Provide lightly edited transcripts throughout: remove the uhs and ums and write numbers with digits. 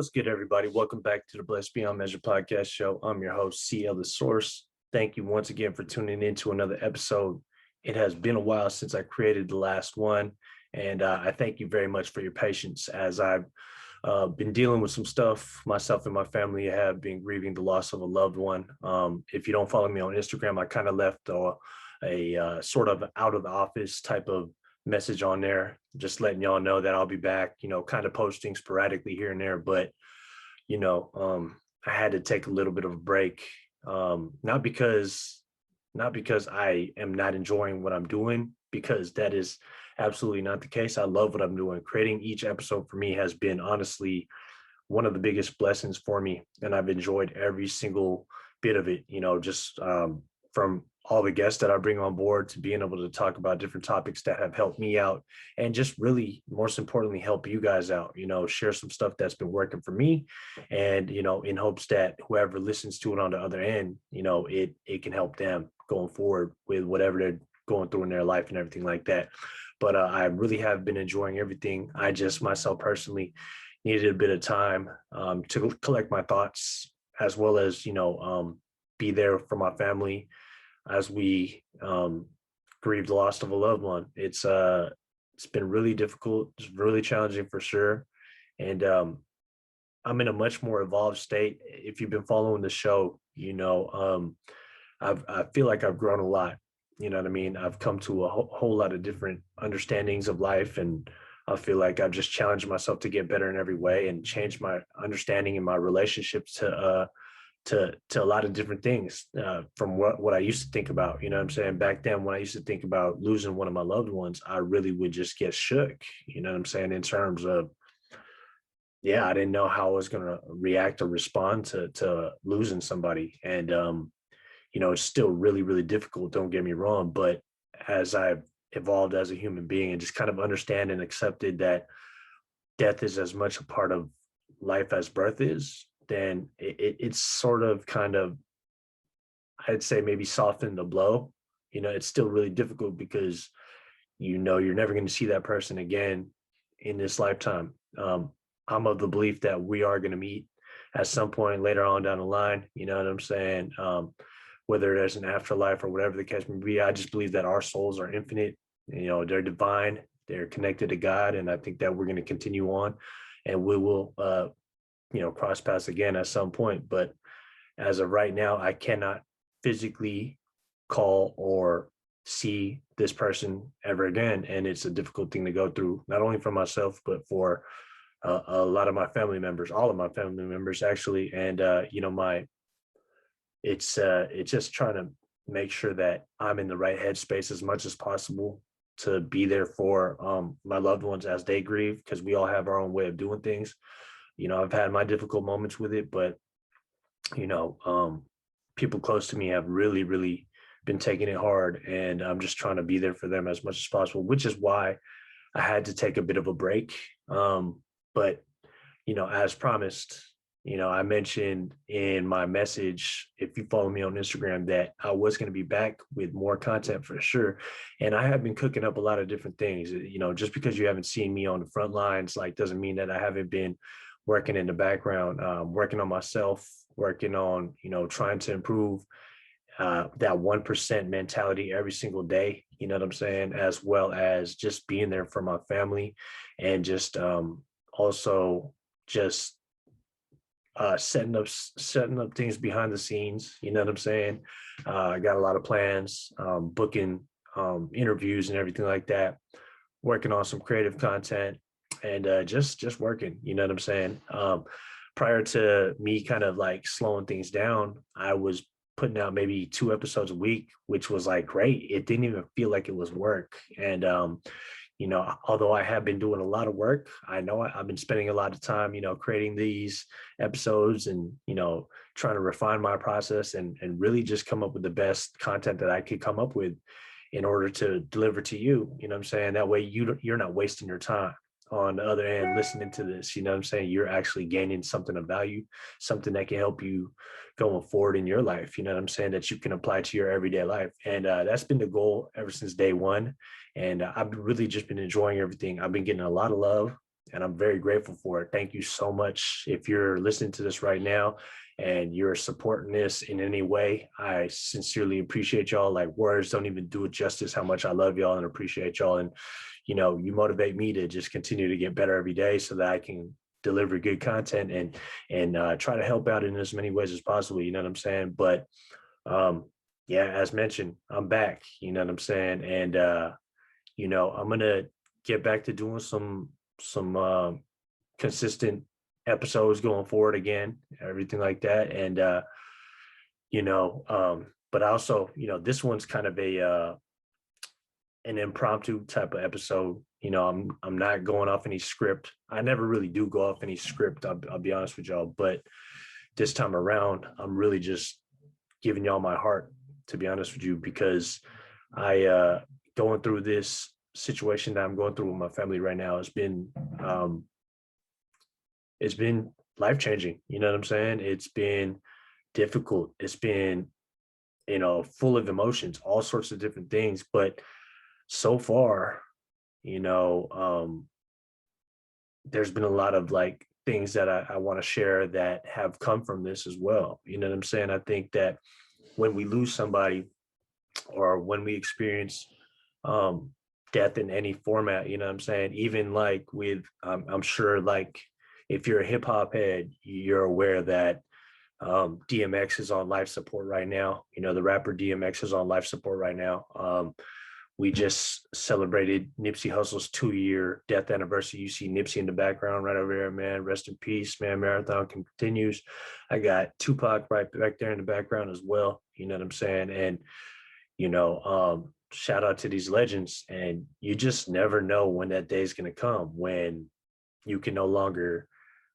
What's good, everybody? Welcome back to the Blessed Beyond Measure podcast show. I'm your host, CL The Source. Thank you once again for tuning in to another episode. It has been a while since I created the last one, and I thank you very much for your patience as I've been dealing with some stuff. Myself and my family have been grieving the loss of a loved one. If you don't follow me on Instagram, I kind of left a sort of out of the office type of message on there, just letting y'all know that I'll be back, kind of posting sporadically here and there. But, I had to take a little bit of a break, not because I am not enjoying what I'm doing, because that is absolutely not the case. I love what I'm doing. Creating each episode for me has been honestly one of the biggest blessings for me. And I've enjoyed every single bit of it, just from all the guests that I bring on board to being able to talk about different topics that have helped me out, and just really, most importantly, help you guys out, share some stuff that's been working for me, and, in hopes that whoever listens to it on the other end, it can help them going forward with whatever they're going through in their life and everything like that. But I really have been enjoying everything. I just myself personally needed a bit of time to collect my thoughts, as well as, be there for my family as we grieve the loss of a loved one. It's been really difficult. It's really challenging for sure. And I'm in a much more evolved state. If you've been following the show, I feel like I've grown a lot. You know what I mean? I've come to a whole lot of different understandings of life, and I feel like I've just challenged myself to get better in every way and change my understanding and my relationships to a lot of different things from what I used to think about. You know what I'm saying? Back then, when I used to think about losing one of my loved ones, I really would just get shook, you know what I'm saying? In terms of, I didn't know how I was going to react or respond to losing somebody. And, it's still really, really difficult. Don't get me wrong. But as I've evolved as a human being and just kind of understand and accepted that death is as much a part of life as birth is, then it's sort of kind of, I'd say, maybe soften the blow. It's still really difficult because, you're never going to see that person again in this lifetime. I'm of the belief that we are going to meet at some point later on down the line. You know what I'm saying? Whether there's an afterlife or whatever the case may be, I just believe that our souls are infinite. They're divine. They're connected to God. And I think that we're going to continue on, and we will, cross paths again at some point. But as of right now, I cannot physically call or see this person ever again. And it's a difficult thing to go through, not only for myself, but for a lot of my family members, all of my family members, actually. And, it's just trying to make sure that I'm in the right headspace as much as possible to be there for my loved ones as they grieve, because we all have our own way of doing things. I've had my difficult moments with it, but, people close to me have really, really been taking it hard, and I'm just trying to be there for them as much as possible, which is why I had to take a bit of a break. But, as promised, I mentioned in my message, if you follow me on Instagram, that I was going to be back with more content for sure. And I have been cooking up a lot of different things. Just because you haven't seen me on the front lines, doesn't mean that I haven't been working in the background, working on myself, working on, trying to improve that 1% mentality every single day, you know what I'm saying? As well as just being there for my family, and just also just setting up things behind the scenes, you know what I'm saying? I got a lot of plans, booking interviews and everything like that, working on some creative content, and just working, you know what I'm saying? Prior to me kind of slowing things down, I was putting out maybe 2 episodes a week, which was great. It didn't even feel like it was work. And although I have been doing a lot of work, I know I've been spending a lot of time, creating these episodes, and, trying to refine my process, and really just come up with the best content that I could come up with in order to deliver to you. You know what I'm saying? That way you're not wasting your time on the other end listening to this. You know what I'm saying? You're actually gaining something of value, something that can help you going forward in your life. You know what I'm saying? That you can apply to your everyday life. And that's been the goal ever since day one. And I've really just been enjoying everything. I've been getting a lot of love, and I'm very grateful for it. Thank you so much. If you're listening to this right now and you're supporting this in any way, I sincerely appreciate y'all. Like, words don't even do it justice how much I love y'all and appreciate y'all. And, you motivate me to just continue to get better every day so that I can deliver good content and try to help out in as many ways as possible. You know what I'm saying? But yeah, as mentioned, I'm back. You know what I'm saying? And I'm gonna get back to doing some consistent episodes going forward again, everything like that. And but also, this one's kind of a an impromptu type of episode. I'm not going off any script. I never really do go off any script. I'll be honest with y'all, but this time around, I'm really just giving y'all my heart, to be honest with you, because I going through this situation that I'm going through with my family right now it's been life changing. You know what I'm saying? It's been difficult. It's been, full of emotions, all sorts of different things. But so far, you know, um, there's been a lot of like things that I want to share that have come from this as well. You know what I'm saying? I think that when we lose somebody or when we experience um, death in any format, you know what I'm saying? Even like with, I'm sure like if you're a hip hop head, you're aware that DMX is on life support right now. The rapper DMX is on life support right now. We just celebrated Nipsey Hussle's 2-year death anniversary. You see Nipsey in the background right over there, man. Rest in peace, man. Marathon continues. I got Tupac right back there in the background as well. You know what I'm saying? And, shout out to these legends. And you just never know when that day is going to come when you can no longer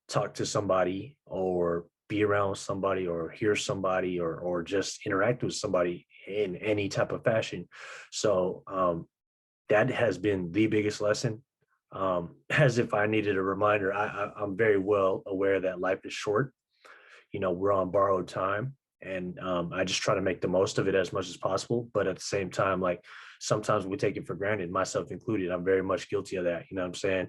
talk to somebody or be around somebody or hear somebody or just interact with somebody in any type of fashion. So that has been the biggest lesson. As if I needed a reminder, I'm very well aware that life is short. We're on borrowed time, and I just try to make the most of it as much as possible. But at the same time, like sometimes we take it for granted, myself included. I'm very much guilty of that. You know what I'm saying?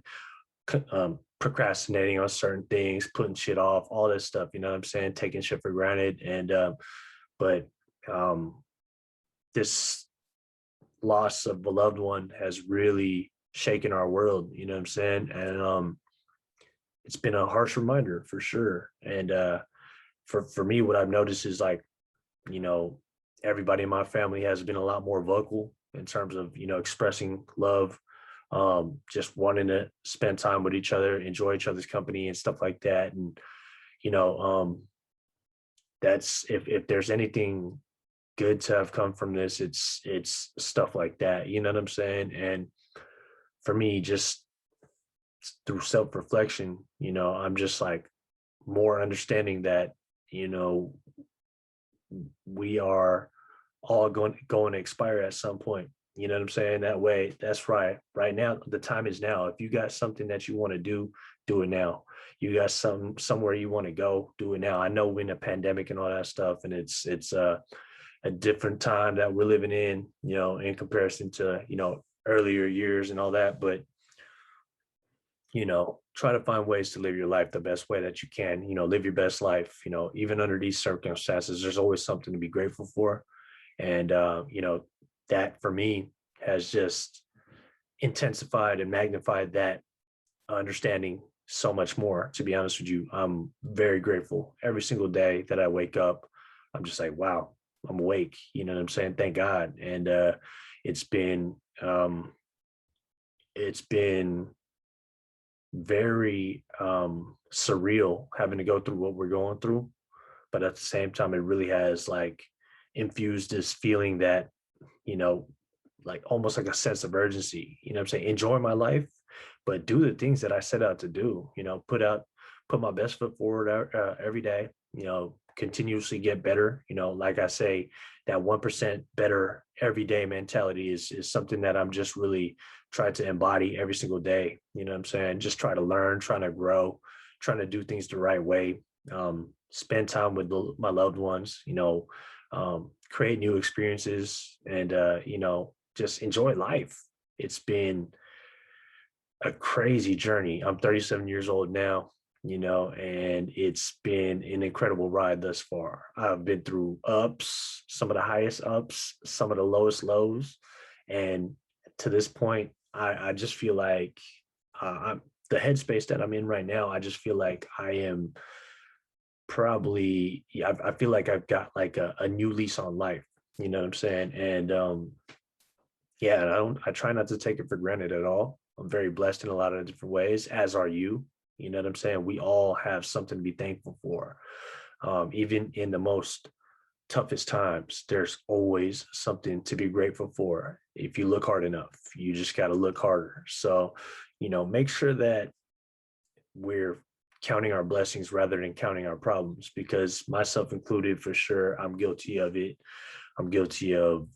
Procrastinating on certain things, putting shit off, all this stuff, you know what I'm saying? Taking shit for granted. And but this loss of a loved one has really shaken our world, you know what I'm saying? And it's been a harsh reminder for sure. And for me, what I've noticed is like, you know, everybody in my family has been a lot more vocal in terms of, expressing love, just wanting to spend time with each other, enjoy each other's company and stuff like that. And, you know, that's if there's anything good to have come from this, it's stuff like that. You know what I'm saying? And for me, just through self-reflection, I'm just like more understanding that, you know, we are all going to expire at some point. You know what I'm saying? That way, that's right. Right now, the time is now. If you got something that you want to do it now. You got somewhere you want to go, do it now. I know we're in a pandemic and all that stuff, and it's a different time that we're living in, in comparison to, earlier years and all that. But, try to find ways to live your life the best way that you can, live your best life, even under these circumstances, there's always something to be grateful for. And, that for me has just intensified and magnified that understanding so much more. To be honest with you, I'm very grateful every single day that I wake up. I'm just like, wow, I'm awake. You know what I'm saying? Thank God. And it's been it's been very surreal having to go through what we're going through. But at the same time, it really has like infused this feeling that, like almost like a sense of urgency, I'm saying? Enjoy my life, but do the things that I set out to do, put my best foot forward every day, continuously get better. Like I say, that 1% better every day mentality is something that I'm just really trying to embody every single day. You know what I'm saying? Just try to learn, trying to grow, trying to do things the right way, spend time with my loved ones, create new experiences and, just enjoy life. It's been a crazy journey. I'm 37 years old now, and it's been an incredible ride thus far. I've been through ups, some of the highest ups, some of the lowest lows. And to this point, I just feel like I'm the headspace that I'm in right now. I just feel like I am probably, yeah, I feel like I've got like a new lease on life. You know what I'm saying? And yeah, I try not to take it for granted at all. I'm very blessed in a lot of different ways, as are you. You know what I'm saying? We all have something to be thankful for. Even in the most toughest times, there's always something to be grateful for. If you look hard enough, you just got to look harder. So, make sure that we're counting our blessings rather than counting our problems, because myself included, for sure, I'm guilty of it. I'm guilty of,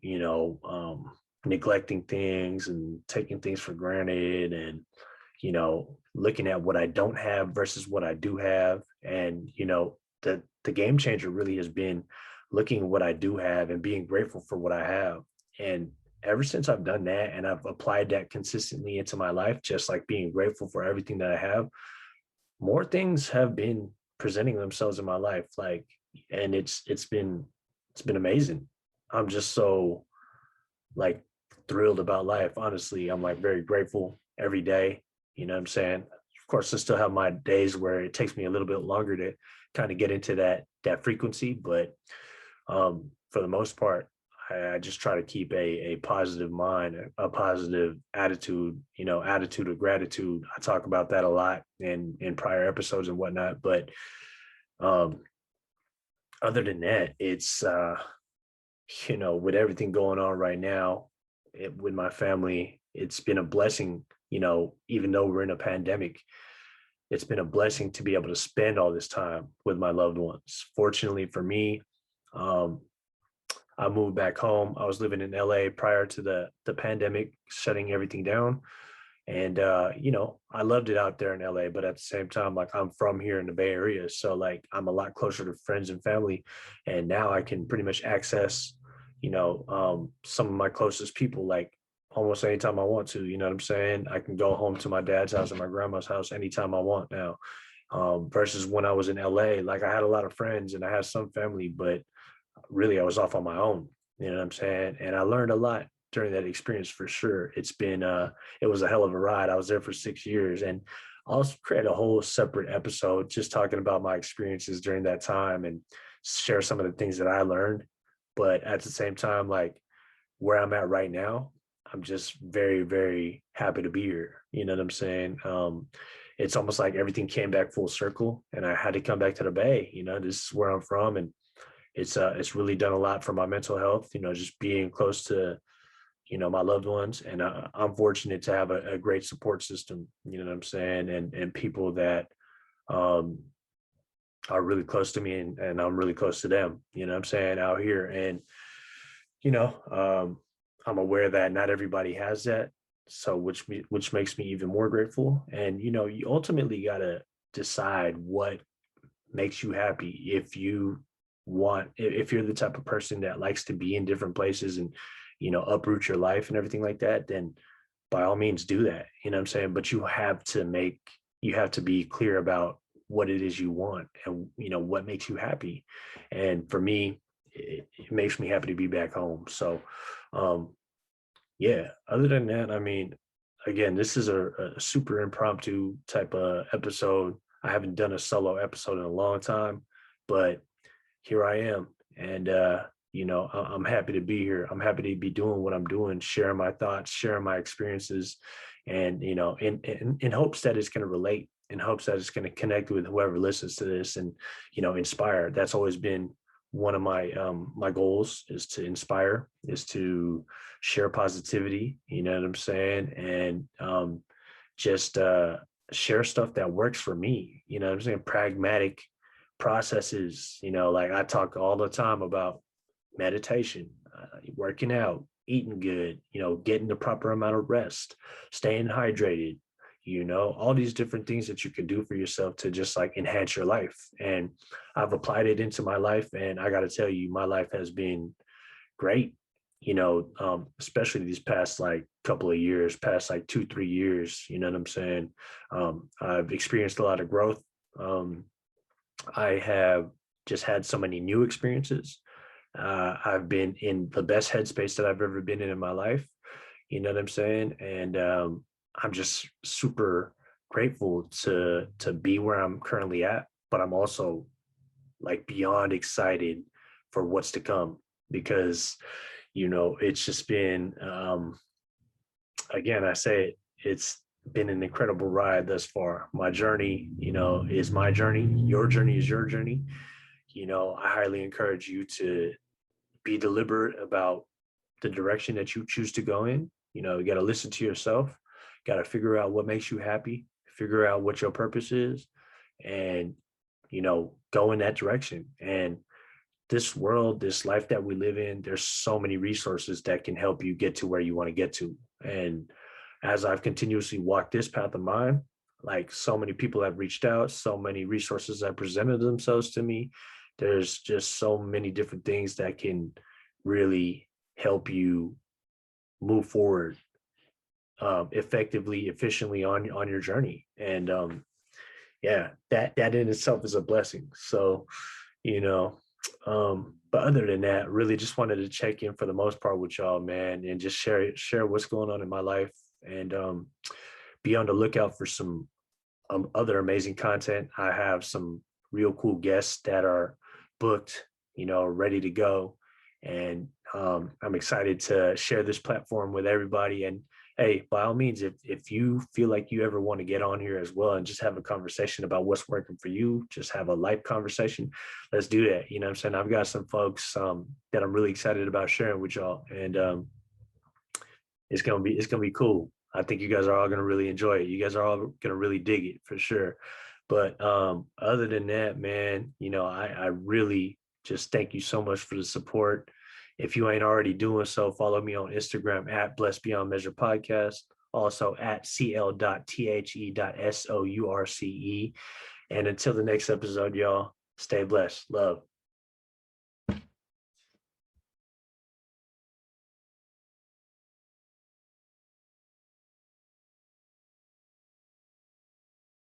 you know, um, neglecting things and taking things for granted, and, looking at what I don't have versus what I do have. And, the game changer really has been looking at what I do have and being grateful for what I have. And ever since I've done that and I've applied that consistently into my life, just like being grateful for everything that I have, more things have been presenting themselves in my life. Like, and it's been amazing. I'm just so, like, thrilled about life. Honestly, I'm like very grateful every day. You know what I'm saying? Of course, I still have my days where it takes me a little bit longer to kind of get into that frequency, but for the most part, I just try to keep a positive mind, a positive attitude, attitude of gratitude. I talk about that a lot in prior episodes and whatnot. But um, other than that, it's with everything going on right now, with my family, it's been a blessing. Even though we're in a pandemic, it's been a blessing to be able to spend all this time with my loved ones. Fortunately for me, um, I moved back home. I was living in LA prior to the pandemic shutting everything down. And I loved it out there in LA, but at the same time, like, I'm from here in the Bay Area. So, like, I'm a lot closer to friends and family. And now I can pretty much access, some of my closest people, like, almost anytime I want to. You know what I'm saying? I can go home to my dad's house or my grandma's house anytime I want now. Versus when I was in LA, like, I had a lot of friends and I had some family, but really I was off on my own. You know what I'm saying? And I learned a lot during that experience, for sure. It was a hell of a ride. I was there for 6 years, and I'll create a whole separate episode just talking about my experiences during that time and share some of the things that I learned. But at the same time, like, where I'm at right now, I'm just very, very happy to be here. You know what I'm saying? It's almost like everything came back full circle and I had to come back to the Bay. This is where I'm from, and it's really done a lot for my mental health, just being close to, my loved ones. And I'm fortunate to have a great support system, you know what I'm saying? And people that um, are really close to me, and I'm really close to them, you know what I'm saying, out here. And, you know, um, I'm aware that not everybody has that. So which makes me even more grateful. And, you ultimately got to decide what makes you happy. If you're the type of person that likes to be in different places and, uproot your life and everything like that, then by all means do that. You know what I'm saying? But you have to be clear about what it is you want and, what makes you happy. And for me, it makes me happy to be back home. So, um, yeah, other than that, I mean, again, this is a super impromptu type of episode. I haven't done a solo episode in a long time, but here I am. And, I'm happy to be here. I'm happy to be doing what I'm doing, sharing my thoughts, sharing my experiences, and, in hopes that it's going to relate, in hopes that it's going to connect with whoever listens to this and, inspire. That's always been one of my goals, is to inspire, is to share positivity, you know what I'm saying? And just share stuff that works for me, you know what I'm saying? Pragmatic processes, like, I talk all the time about meditation, working out, eating good, getting the proper amount of rest, staying hydrated, all these different things that you can do for yourself to just, like, enhance your life. And I've applied it into my life, and I got to tell you, my life has been great. especially these past like couple of years, past like 2, 3 years, you know what I'm saying? I've experienced a lot of growth. Um, I have just had so many new experiences. I've been in the best headspace that I've ever been in my life. You know what I'm saying? And I'm just super grateful to be where I'm currently at, but I'm also like beyond excited for what's to come because it's just been again, I say it's been an incredible ride thus far. My journey, is my journey. Your journey is your journey. I highly encourage you to be deliberate about the direction that you choose to go in. You got to listen to yourself, got to figure out what makes you happy, figure out what your purpose is, and, go in that direction. And this world, this life that we live in, there's so many resources that can help you get to where you want to get to. And as I've continuously walked this path of mine, like so many people have reached out, so many resources have presented themselves to me. There's just so many different things that can really help you move forward effectively, efficiently on your journey. And yeah, that in itself is a blessing. So, you know, but other than that, really just wanted to check in for the most part with y'all, man, and just share what's going on in my life, and be on the lookout for some other amazing content. I have some real cool guests that are booked, ready to go. And I'm excited to share this platform with everybody. And hey, by all means, if you feel like you ever want to get on here as well and just have a conversation about what's working for you, just have a life conversation, let's do that. You know what I'm saying? I've got some folks that I'm really excited about sharing with y'all. And it's gonna be cool. I think you guys are all gonna really enjoy it. You guys are all gonna really dig it for sure. But other than that, man, I really just thank you so much for the support. If you ain't already doing so, follow me on Instagram at Blessed Beyond Measure Podcast, also at cl.the.source. And until the next episode, y'all, stay blessed. Love.